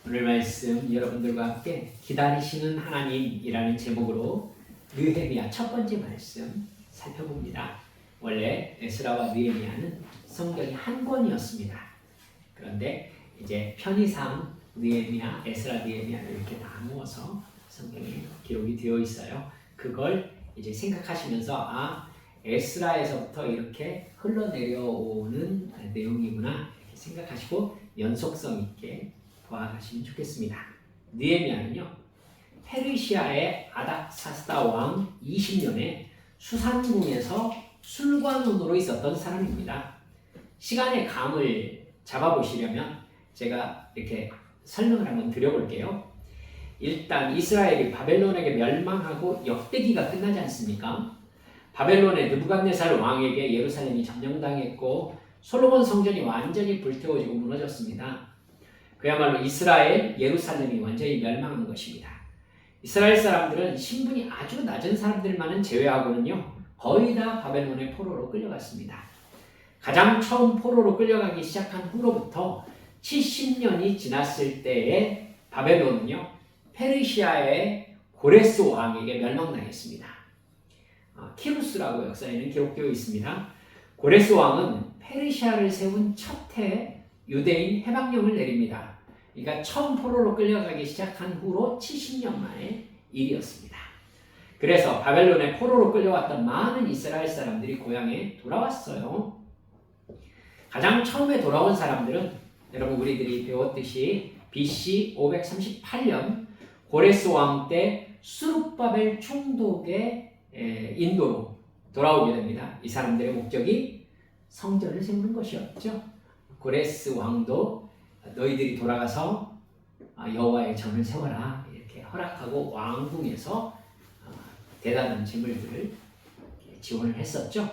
오늘 말씀 여러분들과 함께 기다리시는 하나님이라는 제목으로 느헤미야 첫 번째 말씀 살펴봅니다. 원래 에스라와 느헤미야는 성경이 한 권이었습니다. 그런데 이제 편의상 느헤미야, 에스라, 느헤미야를 이렇게 나누어서 성경에 기록이 되어 있어요. 그걸 이제 생각하시면서 에스라에서부터 이렇게 흘러내려오는 내용이구나 이렇게 생각하시고 연속성 있게 보아가시면 좋겠습니다. 느헤미야는요, 페르시아의 아닥사스다 왕 20년에 수산궁에서 술관원으로 있었던 사람입니다. 시간의 감을 잡아보시려면 제가 이렇게 설명을 한번 드려볼게요. 일단 이스라엘이 바벨론에게 멸망하고 역대기가 끝나지 않습니까? 바벨론의 느부갓네살 왕에게 예루살렘이 점령당했고 솔로몬 성전이 완전히 불태워지고 무너졌습니다. 그야말로 이스라엘, 예루살렘이 완전히 멸망한 것입니다. 이스라엘 사람들은 신분이 아주 낮은 사람들만은 제외하고는요, 거의 다 바벨론의 포로로 끌려갔습니다. 가장 처음 포로로 끌려가기 시작한 후로부터 70년이 지났을 때에 바벨론은요, 페르시아의 고레스 왕에게 멸망당했습니다. 키루스라고 역사에는 기록되어 있습니다. 고레스 왕은 페르시아를 세운 첫 해 유대인 해방령을 내립니다. 그러니까 처음 포로로 끌려가기 시작한 후로 70년 만의 일이었습니다. 그래서 바벨론에 포로로 끌려왔던 많은 이스라엘 사람들이 고향에 돌아왔어요. 가장 처음에 돌아온 사람들은 여러분 우리들이 배웠듯이 BC 538년 고레스 왕 때 수룹바벨 총독의 인도로 돌아오게 됩니다. 이 사람들의 목적이 성전을 세우는 것이었죠. 고레스 왕도 너희들이 돌아가서 여호와의 전을 세워라 이렇게 허락하고 왕궁에서 대단한 재물들을 지원을 했었죠.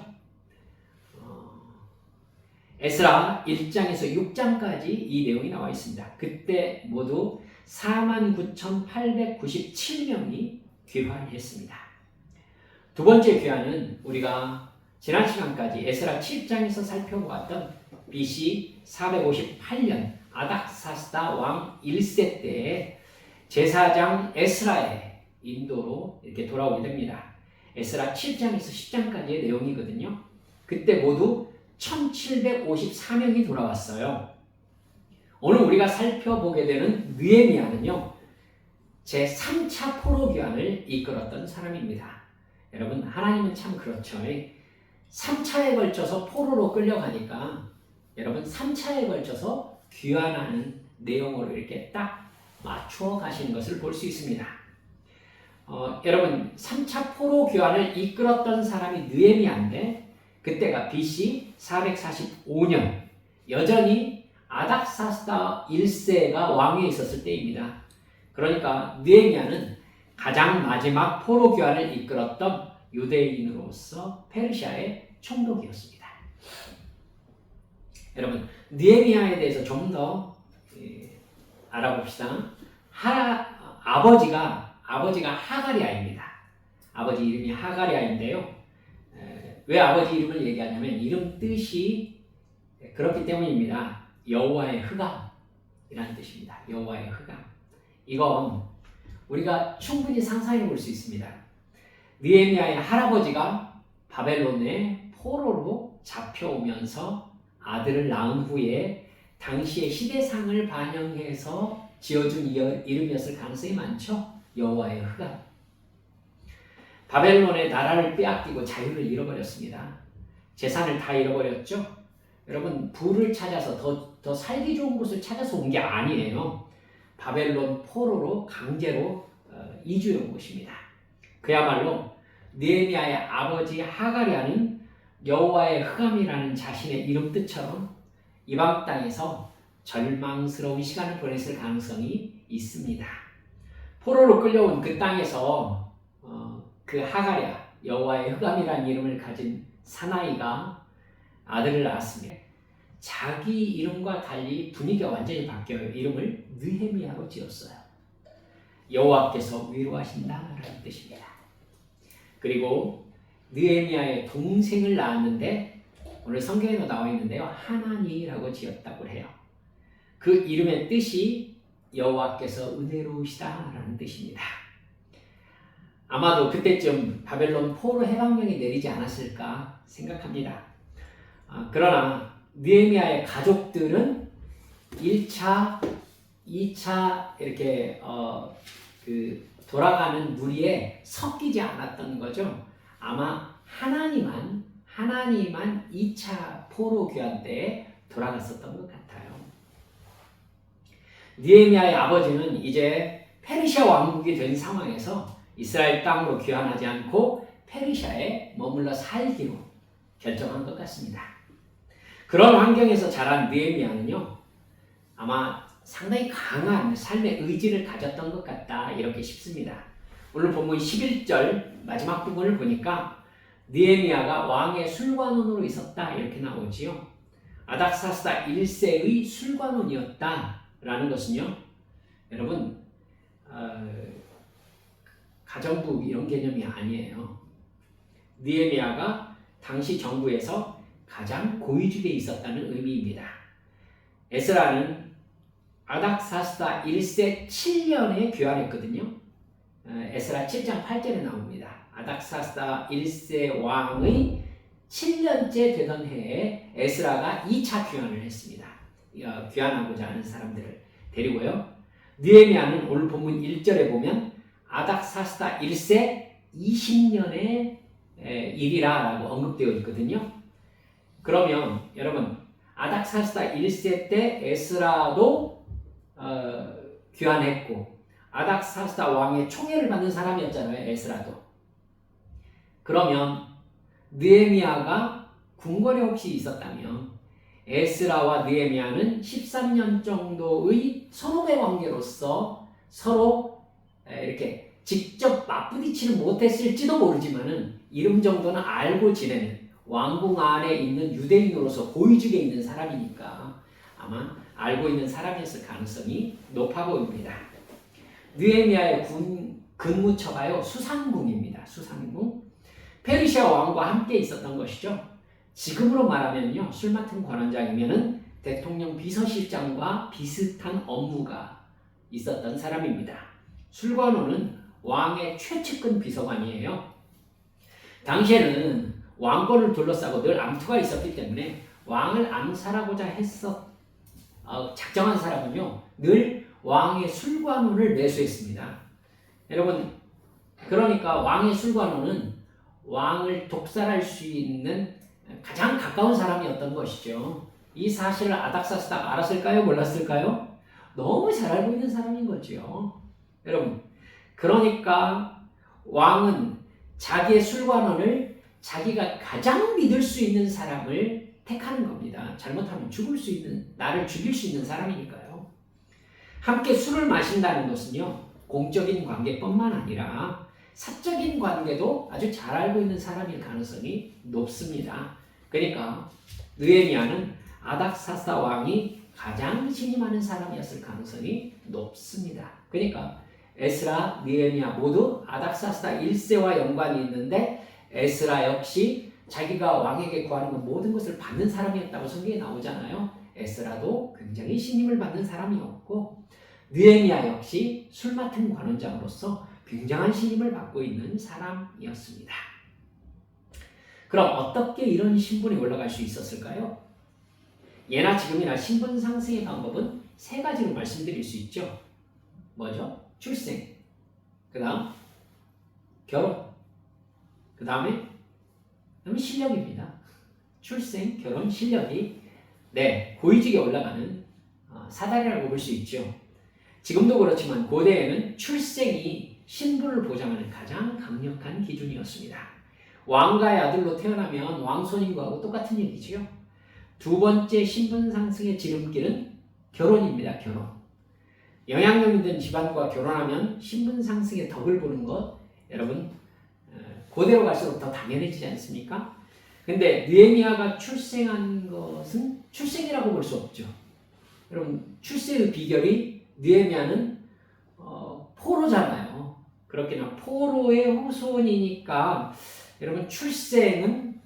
에스라 1장에서 6장까지 이 내용이 나와 있습니다. 그때 모두 49,897명이 귀환했습니다. 두 번째 귀환은 우리가 지난 시간까지 에스라 7장에서 살펴보았던 BC 458년 아닥사스다 왕 1세 때에 제사장 에스라의 인도로 이렇게 돌아오게 됩니다. 에스라 7장에서 10장까지의 내용이거든요. 그때 모두 1754명이 돌아왔어요. 오늘 우리가 살펴보게 되는 느헤미야는요, 제 3차 포로 귀환을 이끌었던 사람입니다. 여러분, 하나님은 참 그렇죠. 3차에 걸쳐서 포로로 끌려가니까 여러분 3차에 걸쳐서 귀환하는 내용으로 이렇게 딱 맞추어 가시는 것을 볼 수 있습니다. 여러분 3차 포로 귀환을 이끌었던 사람이 느헤미야인데 그때가 BC 445년 여전히 아닥사스다 1세가 왕위에 있었을 때입니다. 그러니까 느헤미야는 가장 마지막 포로 귀환을 이끌었던 유대인으로서 페르시아의 총독이었습니다. 여러분 느헤미야에 대해서 좀 더 알아봅시다. 아버지가 하가리아입니다. 아버지 이름이 하가리아인데요. 왜 아버지 이름을 얘기하냐면 이름 뜻이 그렇기 때문입니다. 여호와의 흑암이라는 뜻입니다. 여호와의 흑암. 이건 우리가 충분히 상상해 볼 수 있습니다. 느헤미야의 할아버지가 바벨론의 포로로 잡혀오면서 아들을 낳은 후에 당시의 시대상을 반영해서 지어준 이름이었을 가능성이 많죠. 여호와의 흑암. 바벨론의 나라를 빼앗기고 자유를 잃어버렸습니다. 재산을 다 잃어버렸죠. 여러분 부를 찾아서 더 살기 좋은 곳을 찾아서 온 게 아니에요. 바벨론 포로로 강제로 이주해 온 것입니다. 그야말로 느헤미야의 아버지 하가리아는 여호와의 흑암이라는 자신의 이름 뜻처럼 이방 땅에서 절망스러운 시간을 보냈을 가능성이 있습니다. 포로로 끌려온 그 땅에서 그 하가랴 여호와의 흑암이라는 이름을 가진 사나이가 아들을 낳았습니다. 자기 이름과 달리 분위기가 완전히 바뀌어요. 이름을 느헤미야로 지었어요. 여호와께서 위로하신다라는 뜻입니다. 그리고 느헤미야의 동생을 낳았는데 오늘 성경에도 나와 있는데요. 하나니라고 지었다고 해요. 그 이름의 뜻이 여호와께서 은혜로우시다라는 뜻입니다. 아마도 그때쯤 바벨론 포로 해방령이 내리지 않았을까 생각합니다. 그러나 느헤미야의 가족들은 1차, 2차 이렇게 돌아가는 무리에 섞이지 않았던 거죠. 아마 하나님만 2차 포로 귀환 때에 돌아갔었던 것 같아요. 느헤미야의 아버지는 이제 페르시아 왕국이 된 상황에서 이스라엘 땅으로 귀환하지 않고 페르시아에 머물러 살기로 결정한 것 같습니다. 그런 환경에서 자란 느헤미야는요, 아마 상당히 강한 삶의 의지를 가졌던 것 같다 이렇게 싶습니다. 오늘 본문 11절 마지막 부분을 보니까 느헤미야가 왕의 술관원으로 있었다 이렇게 나오지요. 아닥사스다 1세의 술관원이었다라는 것은요, 여러분 가정부 이런 개념이 아니에요. 느헤미야가 당시 정부에서 가장 고위직에 있었다는 의미입니다. 에스라는 아닥사스다 1세 7년에 귀환했거든요. 에스라 7장 8절에 나옵니다. 아닥사스다 1세 왕의 7년째 되던 해에 에스라가 2차 귀환을 했습니다. 귀환하고자 하는 사람들을 데리고요. 느헤미야는 오늘 본문 1절에 보면 아닥사스다 1세 20년의 일이라 라고 언급되어 있거든요. 그러면 여러분 아닥사스다 1세 때 에스라도 귀환했고 아닥사스다 왕의 총애를 받는 사람이었잖아요. 에스라도. 그러면 느헤미야가 궁궐에 혹시 있었다면 에스라와 느헤미야는 13년 정도의 선후배 관계로서 서로 이렇게 직접 맞부딪히는 못했을지도 모르지만은 이름 정도는 알고 지내는 왕궁 안에 있는 유대인으로서 고위직에 있는 사람이니까 아마 알고 있는 사람이었을 가능성이 높아 보입니다. 느헤미야의 근무처가요 수상궁입니다. 수상궁. 페르시아 왕과 함께 있었던 것이죠. 지금으로 말하면요, 술 맡은 관원장이면은 대통령 비서실장과 비슷한 업무가 있었던 사람입니다. 술관원은 왕의 최측근 비서관이에요. 당시에는 왕권을 둘러싸고 늘 암투가 있었기 때문에 왕을 암살하고자 작정한 사람은요, 늘 왕의 술관원을 내수했습니다. 여러분, 그러니까 왕의 술관원은 왕을 독살할 수 있는 가장 가까운 사람이었던 것이죠. 이 사실을 아닥사스다가 알았을까요? 몰랐을까요? 너무 잘 알고 있는 사람인 거죠. 여러분, 그러니까 왕은 자기의 술관원을 자기가 가장 믿을 수 있는 사람을 택하는 겁니다. 잘못하면 나를 죽일 수 있는 사람이니까요. 함께 술을 마신다는 것은요, 공적인 관계뿐만 아니라 사적인 관계도 아주 잘 알고 있는 사람일 가능성이 높습니다. 그러니까 느헤미야는 아닥사스다 왕이 가장 신임하는 사람이었을 가능성이 높습니다. 그러니까 에스라, 느헤미야 모두 아닥사스다 1세와 연관이 있는데 에스라 역시 자기가 왕에게 구하는 모든 것을 받는 사람이었다고 성경에 나오잖아요. 에스라도 굉장히 신임을 받는 사람이었고 느헤미야 역시 술 맡은 관원장으로서 굉장한 신임을 받고 있는 사람이었습니다. 그럼 어떻게 이런 신분에 올라갈 수 있었을까요? 예나 지금이나 신분 상승의 방법은 세 가지로 말씀드릴 수 있죠. 뭐죠? 출생, 그 다음 결혼, 그 다음에 실력입니다. 출생, 결혼, 실력이 고위직에 올라가는 사다리라고 볼 수 있죠. 지금도 그렇지만 고대에는 출생이 신분을 보장하는 가장 강력한 기준이었습니다. 왕가의 아들로 태어나면 왕손인과도 똑같은 얘기지요. 두 번째 신분 상승의 지름길은 결혼입니다. 결혼. 영향력 있는 집안과 결혼하면 신분 상승의 덕을 보는 것, 여러분 고대로 갈수록 더 당연해지지 않습니까? 근데 느헤미야가 출생한 것은 출생이라고 볼 수 없죠. 여러분 출세의 비결이 느헤미야는 포로잖아요. 그렇게나 포로의 후손이니까 여러분 출생은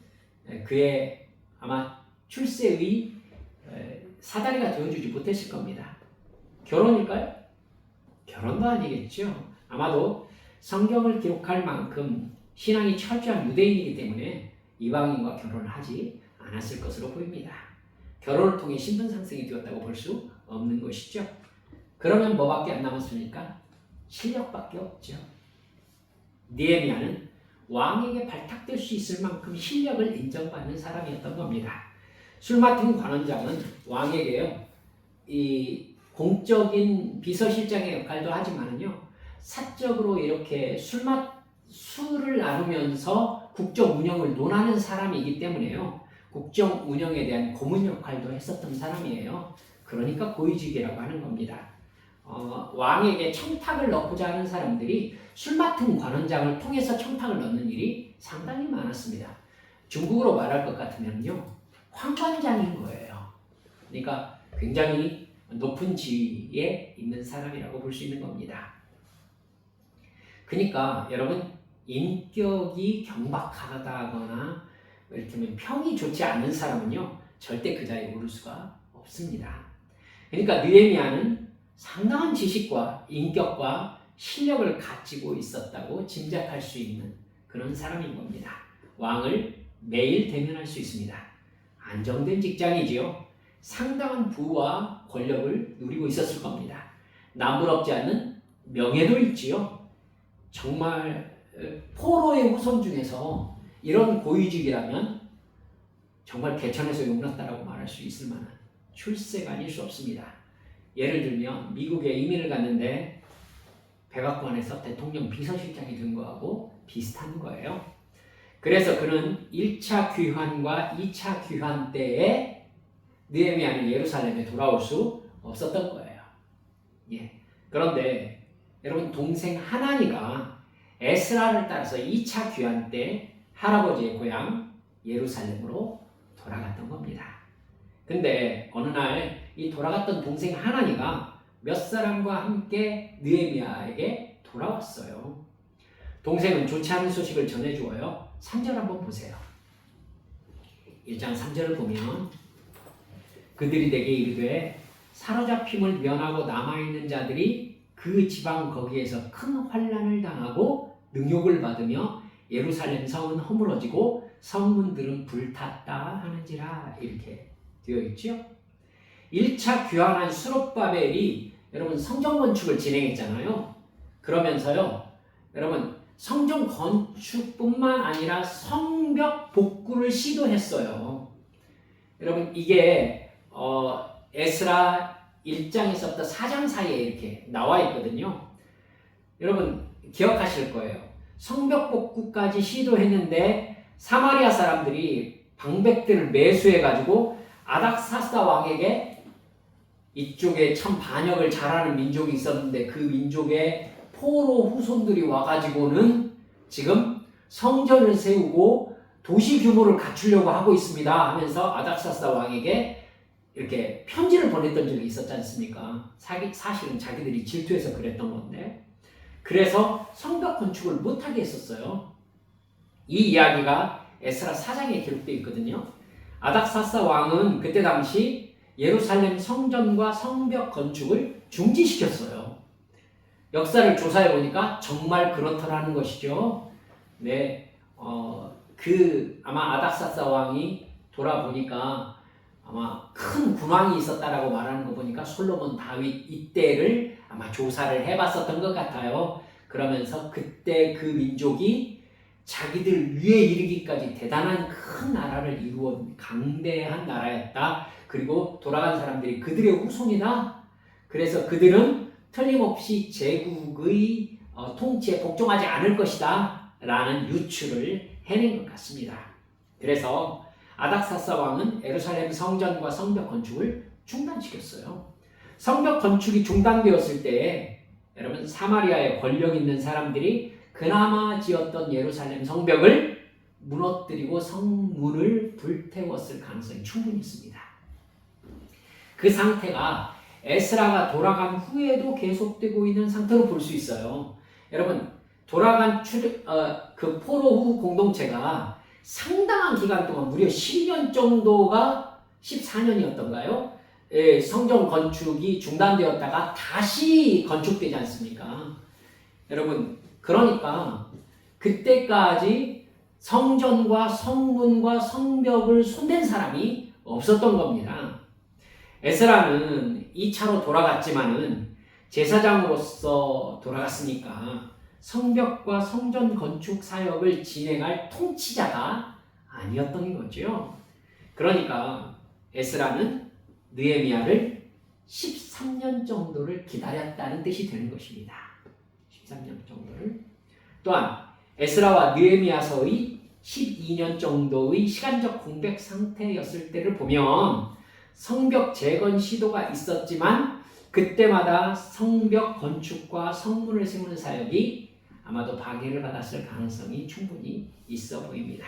그의 아마 출세의 사다리가 되어주지 못했을 겁니다. 결혼일까요? 결혼도 아니겠죠. 아마도 성경을 기록할 만큼 신앙이 철저한 유대인이기 때문에 이방인과 결혼을 하지 않았을 것으로 보입니다. 결혼을 통해 신분 상승이 되었다고 볼 수 없는 것이죠. 그러면 뭐밖에 안 남았습니까? 실력밖에 없죠. 느헤미야는 왕에게 발탁될 수 있을 만큼 실력을 인정받는 사람이었던 겁니다. 술 맡은 관원장은 왕에게요, 이 공적인 비서실장의 역할도 하지만은요, 사적으로 이렇게 술을 나누면서 국정 운영을 논하는 사람이기 때문에요, 국정 운영에 대한 고문 역할도 했었던 사람이에요. 그러니까 고위직이라고 하는 겁니다. 왕에게 청탁을 넣고자 하는 사람들이 술 맡은 관원장을 통해서 청탁을 넣는 일이 상당히 많았습니다. 중국어로 말할 것 같으면요, 황관장인 거예요. 그러니까 굉장히 높은 지위에 있는 사람이라고 볼 수 있는 겁니다. 그러니까 여러분, 인격이 경박하다거나 이를테면 평이 좋지 않은 사람은요, 절대 그 자리에 오를 수가 없습니다. 그러니까 느헤미야는 상당한 지식과 인격과 실력을 가지고 있었다고 짐작할 수 있는 그런 사람인 겁니다. 왕을 매일 대면할 수 있습니다. 안정된 직장이지요. 상당한 부와 권력을 누리고 있었을 겁니다. 남부럽지 않은 명예도 있지요. 정말 포로의 후손 중에서 이런 고위직이라면 정말 개천에서 용났다라고 말할 수 있을 만한 출세가 아닐 수 없습니다. 예를 들면 미국에 이민을 갔는데 백악관에서 대통령 비서실장이 된 거하고 비슷한 거예요. 그래서 그는 1차 귀환과 2차 귀환 때에 느헤미야는 예루살렘에 돌아올 수 없었던 거예요. 예. 그런데 여러분, 동생 하나니가 에스라를 따라서 2차 귀환 때 할아버지의 고향 예루살렘으로 돌아갔던 겁니다. 근데 어느 날 이 돌아갔던 동생 하나니가 몇 사람과 함께 느헤미야에게 돌아왔어요. 동생은 좋지 않은 소식을 전해주어요. 3절 한번 보세요. 1장 3절을 보면 그들이 내게 이르되 사로잡힘을 면하고 남아있는 자들이 그 지방 거기에서 큰 환난을 당하고 능욕을 받으며 예루살렘 성은 허물어지고 성문들은 불탔다 하는지라, 이렇게 되어 있죠. 1차 귀환한 수룹바벨이 여러분 성전 건축을 진행했잖아요. 그러면서요, 여러분 성전 건축뿐만 아니라 성벽 복구를 시도했어요. 여러분 이게 에스라 1장에서부터 4장 사이에 이렇게 나와 있거든요. 여러분 기억하실 거예요. 성벽 복구까지 시도했는데 사마리아 사람들이 방백들을 매수해가지고 아닥사스다 왕에게, 이쪽에 참 반역을 잘하는 민족이 있었는데 그 민족의 포로 후손들이 와가지고는 지금 성전을 세우고 도시 규모를 갖추려고 하고 있습니다 하면서 아닥사스다 왕에게 이렇게 편지를 보냈던 적이 있었지 않습니까? 사실은 자기들이 질투해서 그랬던 건데, 그래서 성벽 건축을 못하게 했었어요. 이 이야기가 에스라 4장에 기록되어 있거든요. 아닥사스다 왕은 그때 당시 예루살렘 성전과 성벽 건축을 중지시켰어요. 역사를 조사해 보니까 정말 그렇더라는 것이죠. 네, 아마 아닥사스다 왕이 돌아보니까 아마 큰 군왕이 있었다라고 말하는 거 보니까 솔로몬 다윗 이때를 아마 조사를 해봤었던 것 같아요. 그러면서 그때 그 민족이 자기들 위에 이르기까지 대단한 큰 나라를 이루어 강대한 나라였다. 그리고 돌아간 사람들이 그들의 후손이다. 그래서 그들은 틀림없이 제국의 통치에 복종하지 않을 것이다 라는 유추를 해낸 것 같습니다. 그래서 아닥사스다 왕은 예루살렘 성전과 성벽 건축을 중단시켰어요. 성벽 건축이 중단되었을 때에 여러분 사마리아에 권력 있는 사람들이 그나마 지었던 예루살렘 성벽을 무너뜨리고 성문을 불태웠을 가능성이 충분히 있습니다. 그 상태가 에스라가 돌아간 후에도 계속되고 있는 상태로 볼 수 있어요. 여러분 돌아간 그 포로 후 공동체가 상당한 기간 동안 무려 10년 정도가 14년이었던가요? 성전 건축이 중단되었다가 다시 건축되지 않습니까? 여러분, 그러니까 그때까지 성전과 성문과 성벽을 손댄 사람이 없었던 겁니다. 에스라는 2차로 돌아갔지만은 제사장으로서 돌아갔으니까 성벽과 성전 건축 사역을 진행할 통치자가 아니었던 거죠. 그러니까 에스라는 느헤미야를 13년 정도를 기다렸다는 뜻이 되는 것입니다. 13년 정도를. 또한 에스라와 느헤미야서의 12년 정도의 시간적 공백 상태였을 때를 보면 성벽 재건 시도가 있었지만 그때마다 성벽 건축과 성문을 세우는 사역이 아마도 방해를 받았을 가능성이 충분히 있어 보입니다.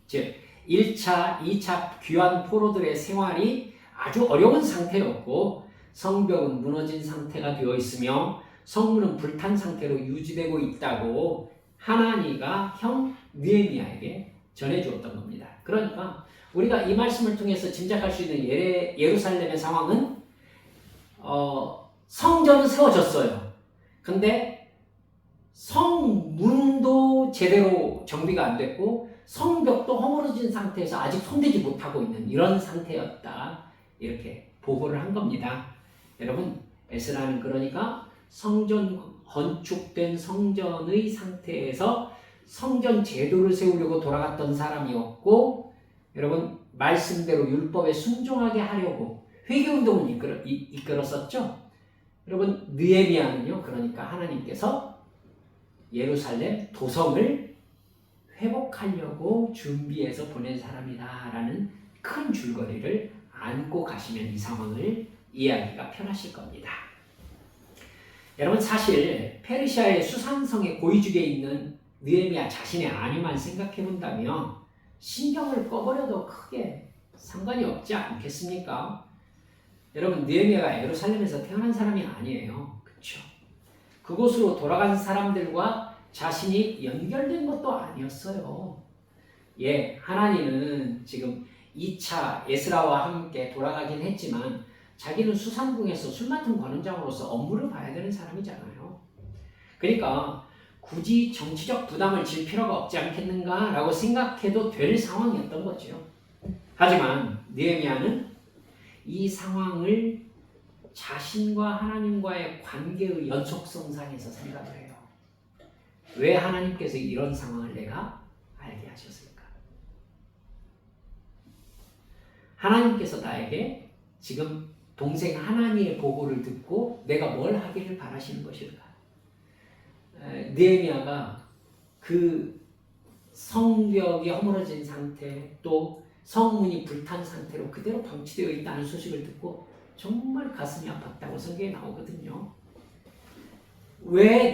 즉 1차, 2차 귀환 포로들의 생활이 아주 어려운 상태였고 성벽은 무너진 상태가 되어 있으며 성문은 불탄 상태로 유지되고 있다고 하나니가 형 느헤미야에게 전해주었던 겁니다. 그러니까 우리가 이 말씀을 통해서 짐작할 수 있는 예루살렘의 상황은 성전은 세워졌어요. 근데 성문도 제대로 정비가 안 됐고 성벽도 허물어진 상태에서 아직 손대지 못하고 있는 이런 상태였다. 이렇게 보고를 한 겁니다. 여러분, 에스라는 그러니까 성전 건축된 성전의 상태에서 성전 제도를 세우려고 돌아갔던 사람이었고, 여러분 말씀대로 율법에 순종하게 하려고 회개운동을 이끌었었죠. 여러분 느헤미야는요, 그러니까 하나님께서 예루살렘 도성을 회복하려고 준비해서 보낸 사람이다라는 큰 줄거리를 안고 가시면 이 상황을 이해하기가 편하실 겁니다. 여러분, 사실 페르시아의 수산성의 고위직에 있는 느헤미야 자신의 안위만 생각해 본다면 신경을 꺼버려도 크게 상관이 없지 않겠습니까? 여러분, 느헤미야가 예루살렘에서 태어난 사람이 아니에요. 그렇죠? 그곳으로 돌아간 사람들과 자신이 연결된 것도 아니었어요. 하나님은 지금 2차 에스라와 함께 돌아가긴 했지만 자기는 수산궁에서 술 맡은 관원장으로서 업무를 봐야 되는 사람이잖아요. 그러니까 굳이 정치적 부담을 질 필요가 없지 않겠는가라고 생각해도 될 상황이었던 거죠. 하지만 느헤미야는 이 상황을 자신과 하나님과의 관계의 연속성상에서 생각을 해요. 왜 하나님께서 이런 상황을 내가 알게 하셨을까? 하나님께서 나에게 지금 동생 하나니의 보고를 듣고 내가 뭘 하기를 바라시는 것일까? 느헤미야가 그 성벽이 허물어진 상태, 또 성문이 불탄 상태로 그대로 방치되어 있다는 소식을 듣고 정말 가슴이 아팠다고 성경에 나오거든요. 왜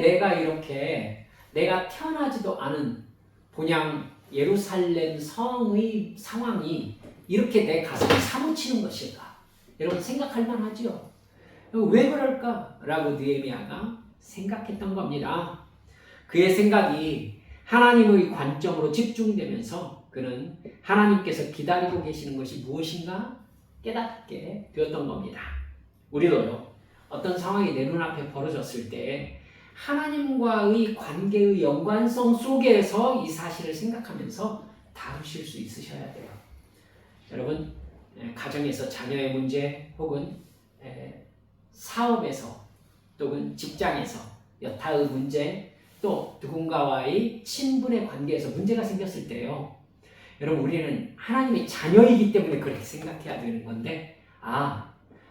내가 태어나지도 않은 본향 예루살렘 성의 상황이 이렇게 내 가슴을 사무치는 것일까? 여러분 생각할 만하죠? 왜 그럴까? 라고 느헤미야가 생각했던 겁니다. 그의 생각이 하나님의 관점으로 집중되면서 그는 하나님께서 기다리고 계시는 것이 무엇인가 깨닫게 되었던 겁니다. 우리도요, 어떤 상황이 내 눈앞에 벌어졌을 때 하나님과의 관계의 연관성 속에서 이 사실을 생각하면서 다루실 수 있으셔야 돼요. 여러분, 가정에서 자녀의 문제 혹은 사업에서 또는 직장에서 여타의 문제, 또 누군가와의 친분의 관계에서 문제가 생겼을 때요, 여러분 우리는 하나님의 자녀이기 때문에 그렇게 생각해야 되는 건데,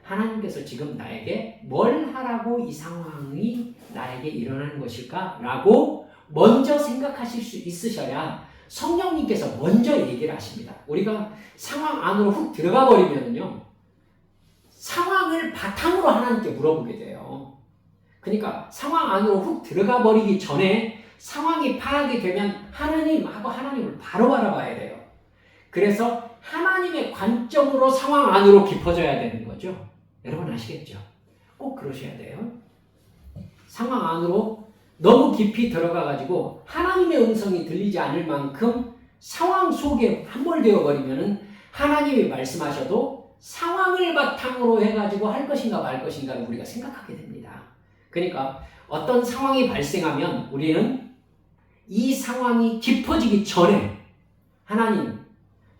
하나님께서 지금 나에게 뭘 하라고 이 상황이 나에게 일어나는 것일까? 라고 먼저 생각하실 수 있으셔야 성령님께서 먼저 얘기를 하십니다. 우리가 상황 안으로 훅 들어가 버리면요, 상황을 바탕으로 하나님께 물어보게 돼요. 그러니까 상황 안으로 훅 들어가 버리기 전에 상황이 파악이 되면 하나님하고 하나님을 바로 알아봐야 돼요. 그래서 하나님의 관점으로 상황 안으로 깊어져야 되는 거죠. 여러분 아시겠죠? 꼭 그러셔야 돼요. 상황 안으로 너무 깊이 들어가가지고 하나님의 음성이 들리지 않을 만큼 상황 속에 함몰되어 버리면은 하나님이 말씀하셔도 상황을 바탕으로 해가지고 할 것인가 말 것인가를 우리가 생각하게 됩니다. 그러니까 어떤 상황이 발생하면 우리는 이 상황이 깊어지기 전에 하나님,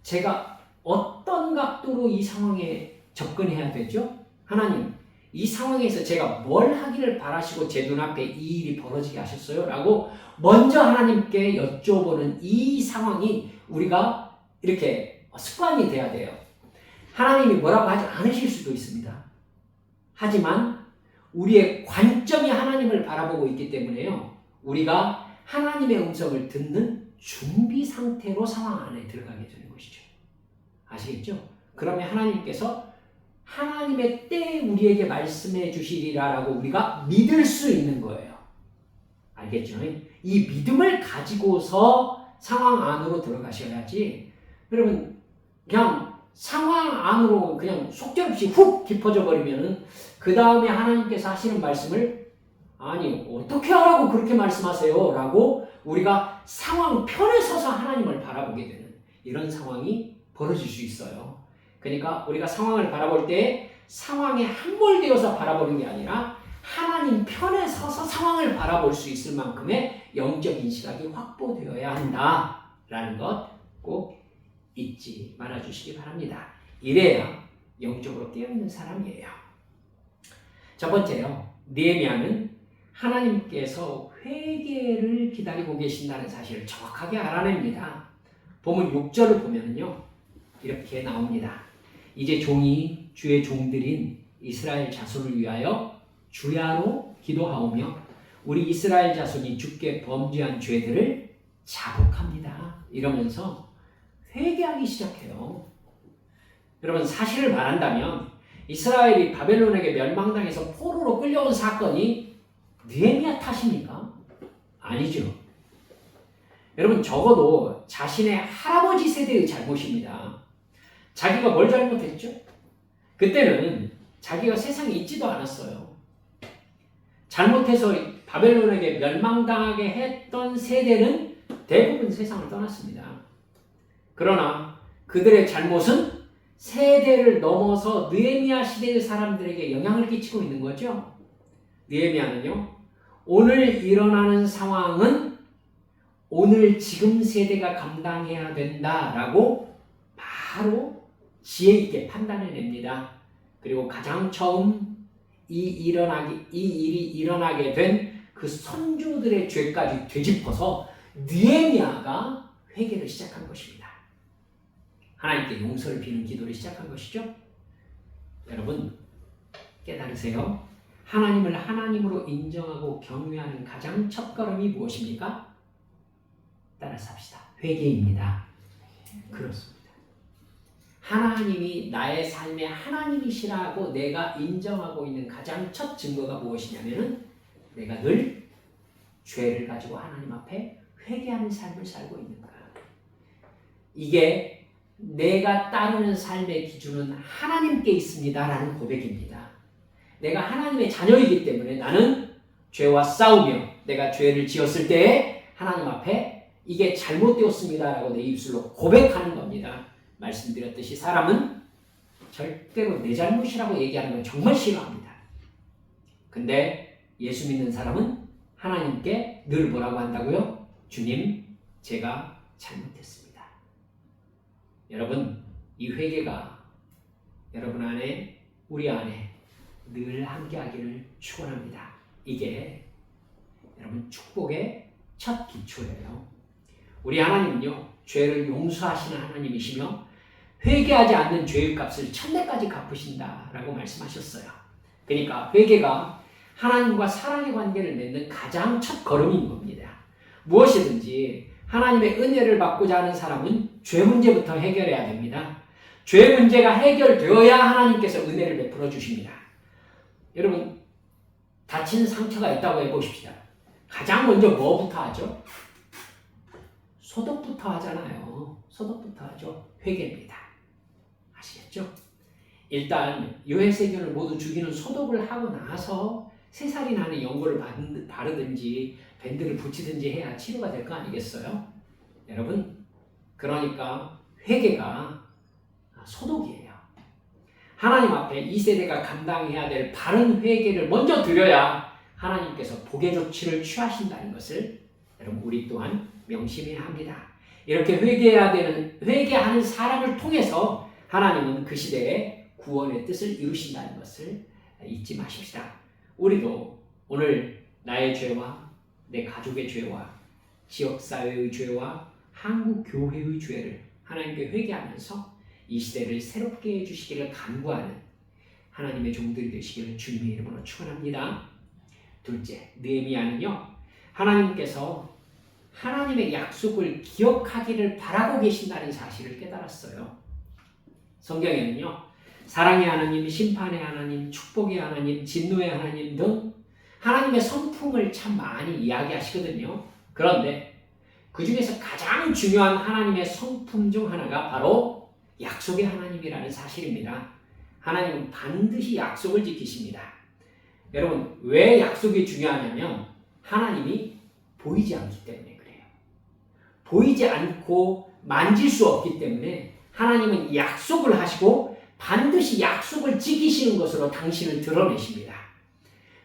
제가 어떤 각도로 이 상황에 접근해야 되죠? 하나님, 이 상황에서 제가 뭘 하기를 바라시고 제 눈앞에 이 일이 벌어지게 하셨어요? 라고 먼저 하나님께 여쭤보는 이 상황이 우리가 이렇게 습관이 돼야 돼요. 하나님이 뭐라고 하지 않으실 수도 있습니다. 하지만 우리의 관점이 하나님을 바라보고 있기 때문에요. 우리가 하나님의 음성을 듣는 준비 상태로 상황 안에 들어가게 되는 것이죠. 아시겠죠? 그러면 하나님께서 하나님의 때에 우리에게 말씀해 주시리라라고 우리가 믿을 수 있는 거예요. 알겠죠? 이 믿음을 가지고서 상황 안으로 들어가셔야지. 여러분, 그냥 상황 안으로 그냥 속절없이 훅 깊어져 버리면은 그 다음에 하나님께서 하시는 말씀을 아니 어떻게 하라고 그렇게 말씀하세요? 라고 우리가 상황 편에 서서 하나님을 바라보게 되는 이런 상황이 벌어질 수 있어요. 그러니까 우리가 상황을 바라볼 때 상황에 함몰되어서 바라보는 게 아니라 하나님 편에 서서 상황을 바라볼 수 있을 만큼의 영적인 시각이 확보되어야 한다라는 것 꼭 잊지 말아주시기 바랍니다. 이래야 영적으로 깨어있는 사람이에요. 첫 번째요. 느헤미야는 하나님께서 회개를 기다리고 계신다는 사실을 정확하게 알아냅니다. 본문 6절을 보면요. 이렇게 나옵니다. 이제 종이 주의 종들인 이스라엘 자손을 위하여 주야로 기도하오며 우리 이스라엘 자손이 주께 범죄한 죄들을 자복합니다. 이러면서 회개하기 시작해요. 여러분 사실을 말한다면 이스라엘이 바벨론에게 멸망당해서 포로로 끌려온 사건이 느헤미야 탓입니까? 아니죠. 여러분 적어도 자신의 할아버지 세대의 잘못입니다. 자기가 뭘 잘못했죠? 그때는 자기가 세상에 있지도 않았어요. 잘못해서 바벨론에게 멸망당하게 했던 세대는 대부분 세상을 떠났습니다. 그러나 그들의 잘못은 세대를 넘어서 느헤미야 시대의 사람들에게 영향을 끼치고 있는 거죠. 느헤미야는요. 오늘 일어나는 상황은 오늘 지금 세대가 감당해야 된다라고 바로 지혜 있게 판단해냅니다. 그리고 가장 처음 이 일이 일어나게 된 그 선조들의 죄까지 되짚어서 느헤미야가 회개를 시작한 것입니다. 하나님께 용서를 비는 기도를 시작한 것이죠. 여러분 깨달으세요. 하나님을 하나님으로 인정하고 경외하는 가장 첫걸음이 무엇입니까? 따라서 합시다. 회개입니다. 그렇습니다. 하나님이 나의 삶의 하나님이시라고 내가 인정하고 있는 가장 첫 증거가 무엇이냐면은 내가 늘 죄를 가지고 하나님 앞에 회개하는 삶을 살고 있는 거야. 이게 내가 따르는 삶의 기준은 하나님께 있습니다라는 고백입니다. 내가 하나님의 자녀이기 때문에 나는 죄와 싸우며 내가 죄를 지었을 때에 하나님 앞에 이게 잘못되었습니다라고 내 입술로 고백하는 겁니다. 말씀드렸듯이 사람은 절대로 내 잘못이라고 얘기하는 건 정말 싫어합니다. 근데 예수 믿는 사람은 하나님께 늘 뭐라고 한다고요? 주님, 제가 잘못했습니다. 여러분, 이 회개가 여러분 안에, 우리 안에 늘 함께하기를 축원합니다. 이게 여러분 축복의 첫 기초예요. 우리 하나님은요, 죄를 용서하시는 하나님이시며 회개하지 않는 죄의 값을 천대까지 갚으신다라고 말씀하셨어요. 그러니까 회개가 하나님과 사랑의 관계를 맺는 가장 첫 걸음인 겁니다. 무엇이든지 하나님의 은혜를 받고자 하는 사람은 죄 문제부터 해결해야 됩니다. 죄 문제가 해결되어야 하나님께서 은혜를 베풀어 주십니다. 여러분, 다친 상처가 있다고 해보십시다. 가장 먼저 뭐부터 하죠? 소독부터 하잖아요. 소독부터 하죠. 회개입니다. 아시겠죠? 일단 유해세균을 모두 죽이는 소독을 하고 나서 새살이 나는 연고를 바르든지 밴드를 붙이든지 해야 치료가 될 거 아니겠어요? 여러분, 그러니까 회개가 소독이에요. 하나님 앞에 이 세대가 감당해야 될 바른 회개를 먼저 드려야 하나님께서 복의 조치를 취하신다는 것을 여러분 우리 또한 명심해야 합니다. 이렇게 회개하는 사람을 통해서 하나님은 그 시대에 구원의 뜻을 이루신다는 것을 잊지 마십시다. 우리도 오늘 나의 죄와 내 가족의 죄와 지역사회의 죄와 한국교회의 죄를 하나님께 회개하면서 이 시대를 새롭게 해주시기를 간구하는 하나님의 종들이 되시기를 주님의 이름으로 축원합니다. 둘째, 느헤미야는요, 하나님께서 하나님의 약속을 기억하기를 바라고 계신다는 사실을 깨달았어요. 성경에는요, 사랑의 하나님, 심판의 하나님, 축복의 하나님, 진노의 하나님 등 하나님의 성품을 참 많이 이야기하시거든요. 그런데 그 중에서 가장 중요한 하나님의 성품 중 하나가 바로 약속의 하나님이라는 사실입니다. 하나님은 반드시 약속을 지키십니다. 여러분, 왜 약속이 중요하냐면 하나님이 보이지 않기 때문에 그래요. 보이지 않고 만질 수 없기 때문에 하나님은 약속을 하시고 반드시 약속을 지키시는 것으로 당신을 드러내십니다.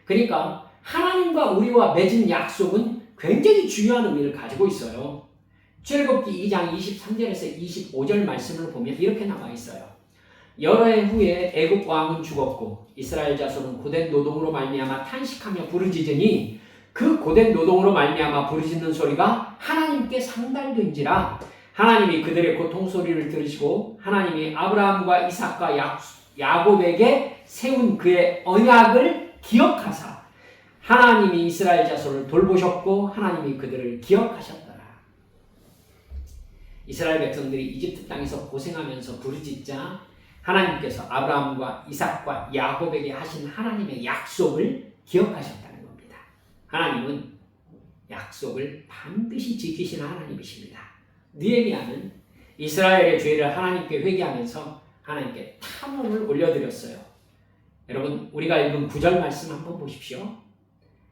그러니까 하나님과 우리와 맺은 약속은 굉장히 중요한 의미를 가지고 있어요. 출애굽기 2장 23절에서 25절 말씀을 보면 이렇게 나와 있어요. 여러 해 후에 애굽 왕은 죽었고 이스라엘 자손은 고된 노동으로 말미암아 탄식하며 부르짖으니 그 고된 노동으로 말미암아 부르짖는 소리가 하나님께 상달된지라 하나님이 그들의 고통 소리를 들으시고 하나님이 아브라함과 이삭과 야곱에게 세운 그의 언약을 기억하사 하나님이 이스라엘 자손을 돌보셨고 하나님이 그들을 기억하셨더라. 이스라엘 백성들이 이집트 땅에서 고생하면서 부르짖자 하나님께서 아브라함과 이삭과 야곱에게 하신 하나님의 약속을 기억하셨다는 겁니다. 하나님은 약속을 반드시 지키시는 하나님이십니다. 느헤미야는 이스라엘의 죄를 하나님께 회개하면서 하나님께 탄원을 올려드렸어요. 여러분, 우리가 읽은 9절 말씀 한번 보십시오.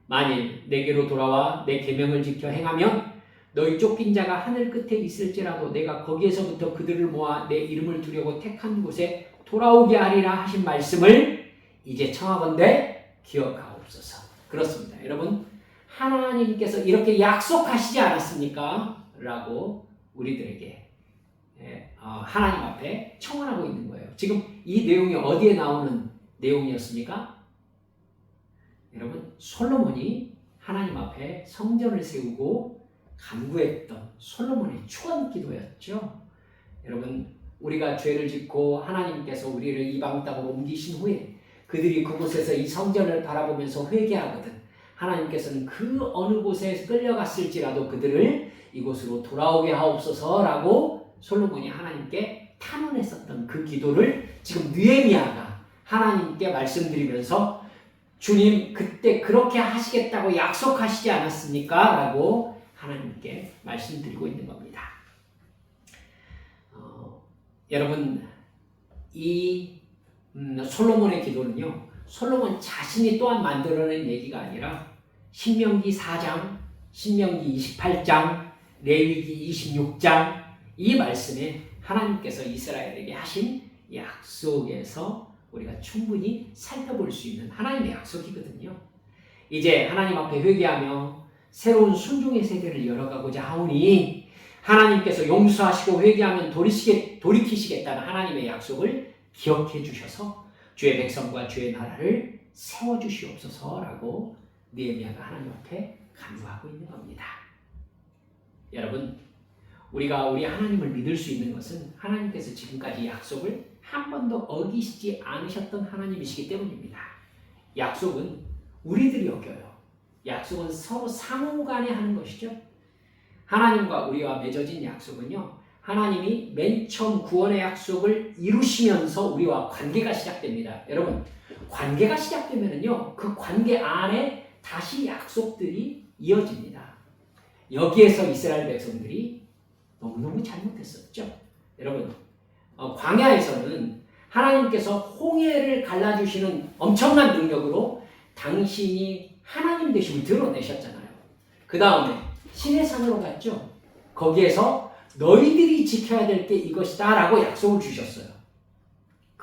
만일 내게로 돌아와 내 계명을 지켜 행하면 너희 쫓긴 자가 하늘 끝에 있을지라도 내가 거기에서부터 그들을 모아 내 이름을 두려고 택한 곳에 돌아오게 하리라 하신 말씀을 이제 청하건대 기억하옵소서. 그렇습니다. 여러분, 하나님께서 이렇게 약속하시지 않았습니까? 라고 우리들에게 하나님 앞에 청원하고 있는 거예요. 지금 이 내용이 어디에 나오는 내용이었습니까? 여러분, 솔로몬이 하나님 앞에 성전을 세우고 간구했던 솔로몬의 축원 기도였죠. 여러분, 우리가 죄를 짓고 하나님께서 우리를 이방 땅으로 옮기신 후에 그들이 그곳에서 이 성전을 바라보면서 회개하거든 하나님께서는 그 어느 곳에 끌려갔을지라도 그들을 이곳으로 돌아오게 하옵소서라고 솔로몬이 하나님께 탄원했었던 그 기도를 지금 느헤미야가 하나님께 말씀드리면서 주님 그때 그렇게 하시겠다고 약속하시지 않았습니까? 라고 하나님께 말씀드리고 있는 겁니다. 여러분, 이 솔로몬의 기도는요, 솔로몬 자신이 또한 만들어낸 얘기가 아니라 신명기 4장, 신명기 28장, 레위기 26장 이 말씀에 하나님께서 이스라엘에게 하신 약속에서 우리가 충분히 살펴볼 수 있는 하나님의 약속이거든요. 이제 하나님 앞에 회개하며 새로운 순종의 세대를 열어가고자 하오니 하나님께서 용서하시고 회개하면 돌이키시겠다는 하나님의 약속을 기억해 주셔서 주의 백성과 주의 나라를 세워주시옵소서라고 느헤미야가 하나님 앞에 간구하고 있는 겁니다. 여러분, 우리가 우리 하나님을 믿을 수 있는 것은 하나님께서 지금까지 약속을 한 번도 어기시지 않으셨던 하나님이시기 때문입니다. 약속은 우리들이 어겨요. 약속은 서로 상호간에 하는 것이죠. 하나님과 우리와 맺어진 약속은요, 하나님이 맨 처음 구원의 약속을 이루시면서 우리와 관계가 시작됩니다. 여러분, 관계가 시작되면은요, 그 관계 안에 다시 약속들이 이어집니다. 여기에서 이스라엘 백성들이 너무너무 잘못했었죠. 여러분, 광야에서는 하나님께서 홍해를 갈라주시는 엄청난 능력으로 당신이 하나님 되심을 드러내셨잖아요. 그 다음에 시내산으로 갔죠. 거기에서 너희들이 지켜야 될 게 이것이다 라고 약속을 주셨어요.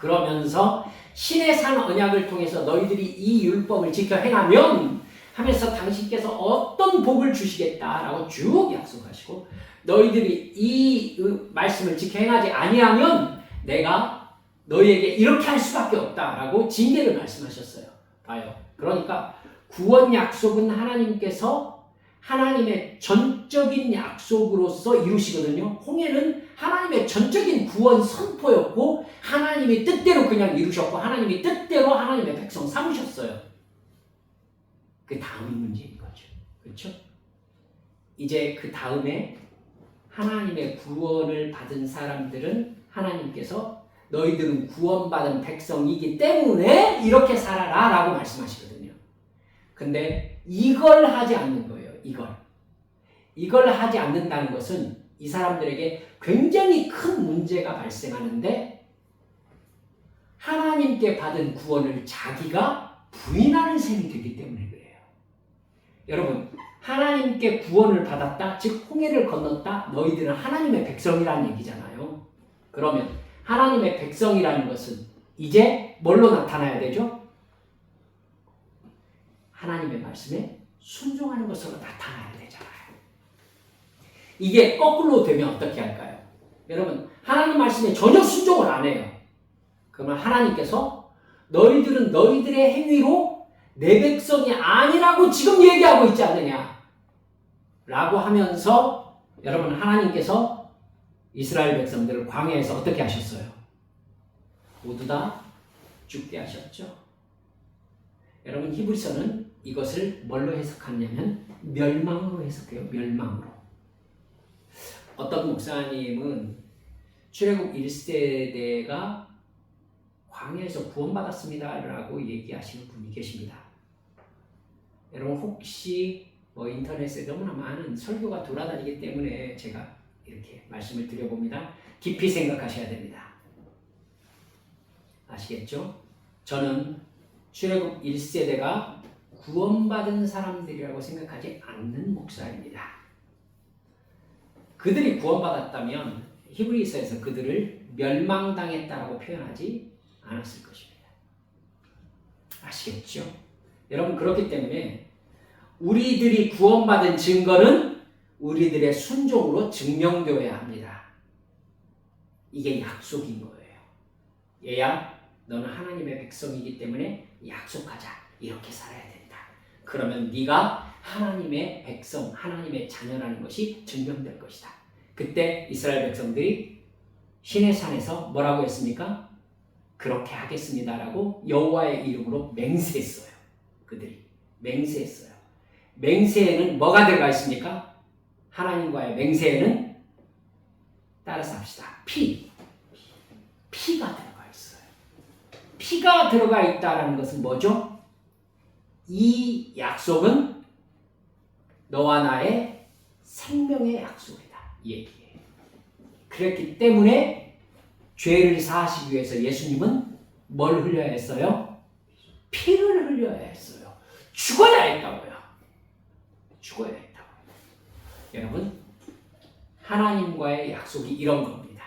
그러면서 신의 산 언약을 통해서 너희들이 이 율법을 지켜 행하면 하면서 당신께서 어떤 복을 주시겠다라고 쭉 약속하시고 너희들이 이 말씀을 지켜 행하지 아니하면 내가 너희에게 이렇게 할 수밖에 없다라고 징계를 말씀하셨어요. 봐요. 그러니까 구원 약속은 하나님께서 하나님의 전적인 약속으로서 이루시거든요. 홍해는 하나님의 전적인 구원 선포였고 하나님이 뜻대로 그냥 이루셨고 하나님이 뜻대로 하나님의 백성 삼으셨어요. 그 다음이 문제인 거죠. 그렇죠? 이제 그 다음에 하나님의 구원을 받은 사람들은 하나님께서 너희들은 구원받은 백성이기 때문에 이렇게 살아라 라고 말씀하시거든요. 근데 이걸 하지 않는 거예요. 이걸 하지 않는다는 것은 이 사람들에게 굉장히 큰 문제가 발생하는데 하나님께 받은 구원을 자기가 부인하는 셈이 되기 때문에 그래요. 여러분, 하나님께 구원을 받았다, 즉 홍해를 건넜다, 너희들은 하나님의 백성이라는 얘기잖아요. 그러면 하나님의 백성이라는 것은 이제 뭘로 나타나야 되죠? 하나님의 말씀에 순종하는 것으로 나타나야 되잖아요. 이게 거꾸로 되면 어떻게 할까요? 여러분, 하나님 말씀에 전혀 순종을 안 해요. 그러면 하나님께서 너희들은 너희들의 행위로 내 백성이 아니라고 지금 얘기하고 있지 않느냐 라고 하면서 여러분 하나님께서 이스라엘 백성들을 광야에서 어떻게 하셨어요? 모두 다 죽게 하셨죠. 여러분 히브리서는 이것을 뭘로 해석하냐면 멸망으로 해석해요. 멸망으로. 어떤 목사님은 출애굽 1세대가 광야에서 구원받았습니다 라고 얘기하시는 분이 계십니다. 여러분 혹시 인터넷에 너무나 많은 설교가 돌아다니기 때문에 제가 이렇게 말씀을 드려봅니다. 깊이 생각하셔야 됩니다. 아시겠죠? 저는 출애굽 1세대가 구원받은 사람들이라고 생각하지 않는 목사입니다. 그들이 구원받았다면 히브리서에서 그들을 멸망당했다라고 표현하지 않았을 것입니다. 아시겠죠? 여러분 그렇기 때문에 우리들이 구원받은 증거는 우리들의 순종으로 증명되어야 합니다. 이게 약속인 거예요. 얘야 너는 하나님의 백성이기 때문에 약속하자. 이렇게 살아야 된다. 그러면 네가 하나님의 백성, 하나님의 자녀라는 것이 증명될 것이다. 그때 이스라엘 백성들이 시내산에서 뭐라고 했습니까? 그렇게 하겠습니다라고 여호와의 이름으로 맹세했어요. 그들이 맹세했어요. 맹세에는 뭐가 들어가 있습니까? 하나님과의 맹세에는 따라서 합시다. 피가 들어가 있어요. 피가 들어가 있다는 것은 뭐죠? 이 약속은 너와 나의 생명의 약속이다. 이 얘기예요. 그렇기 때문에 죄를 사하시기 위해서 예수님은 뭘 흘려야 했어요? 피를 흘려야 했어요. 죽어야 했다고요. 죽어야 했다고요. 여러분, 하나님과의 약속이 이런 겁니다.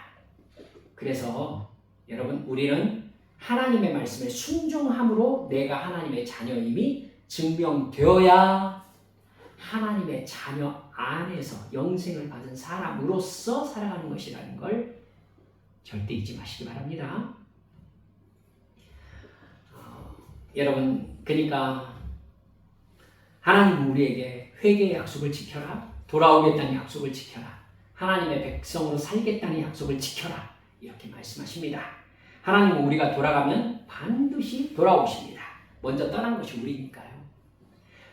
그래서 여러분, 우리는 하나님의 말씀에 순종함으로 내가 하나님의 자녀임이 증명되어야 하나님의 자녀 안에서 영생을 받은 사람으로서 살아가는 것이라는 걸 절대 잊지 마시기 바랍니다. 여러분, 그러니까 하나님은 우리에게 회개의 약속을 지켜라, 돌아오겠다는 약속을 지켜라, 하나님의 백성으로 살겠다는 약속을 지켜라 이렇게 말씀하십니다. 하나님은 우리가 돌아가면 반드시 돌아오십니다. 먼저 떠난 것이 우리니까요.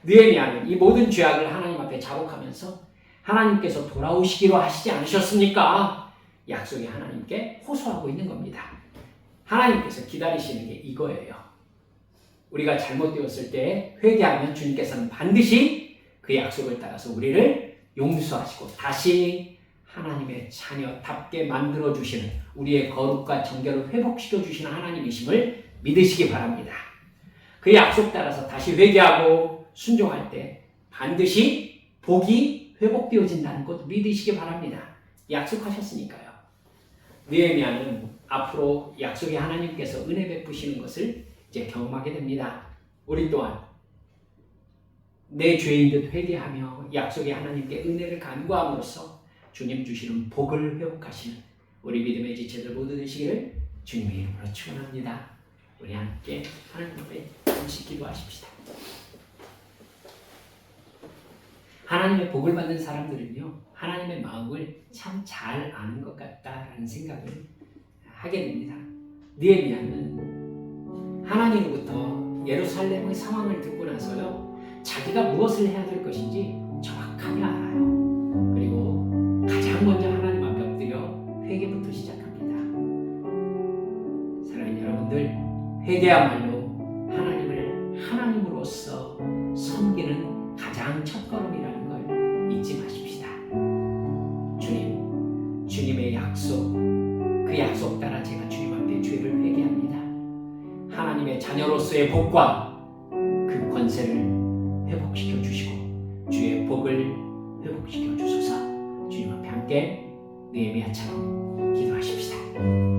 느헤미야는 이 모든 죄악을 하나님 앞에 자복하면서 하나님께서 돌아오시기로 하시지 않으셨습니까? 약속이 하나님께 호소하고 있는 겁니다. 하나님께서 기다리시는 게 이거예요. 우리가 잘못되었을 때 회개하면 주님께서는 반드시 그 약속을 따라서 우리를 용서하시고 다시 하나님의 자녀답게 만들어주시는, 우리의 거룩과 정결을 회복시켜주시는 하나님이심을 믿으시기 바랍니다. 그 약속 따라서 다시 회개하고 순종할 때 반드시 복이 회복되어진다는 것 믿으시기 바랍니다. 약속하셨으니까요. 느헤미야는 앞으로 약속의 하나님께서 은혜 베푸시는 것을 이제 경험하게 됩니다. 우리 또한 내 죄인 듯 회개하며 약속의 하나님께 은혜를 간구함으로써 주님 주시는 복을 회복하시는 우리 믿음의 지체들 모두 되시기를 주님의 이름으로 축원합니다. 우리 함께 하나님 앞에 잠시 기도하십시다. 하나님의 복을 받는 사람들은요, 하나님의 마음을 참 잘 아는 것 같다라는 생각을 하게 됩니다. 느헤미야는 하나님으로부터 예루살렘의 상황을 듣고 나서요, 자기가 무엇을 해야 될 것인지 정확하게 알아요. 그리고 가장 먼저 하나님 앞에 엎드려 회개부터 시작합니다. 사랑하는 여러분들, 회개야말로 하나님을 하나님으로서 섬기는 가장 첫걸음이라는 걸 잊지 마십시다. 주님의 약속, 그 약속 따라 제가 주님 앞에 죄를 회개합니다. 하나님의 자녀로서의 복과 그 권세를 회복시켜 주시고 주의 복을 회복시켜 주소서. 주님 앞에 함께 느헤미야처럼 기도하십시다.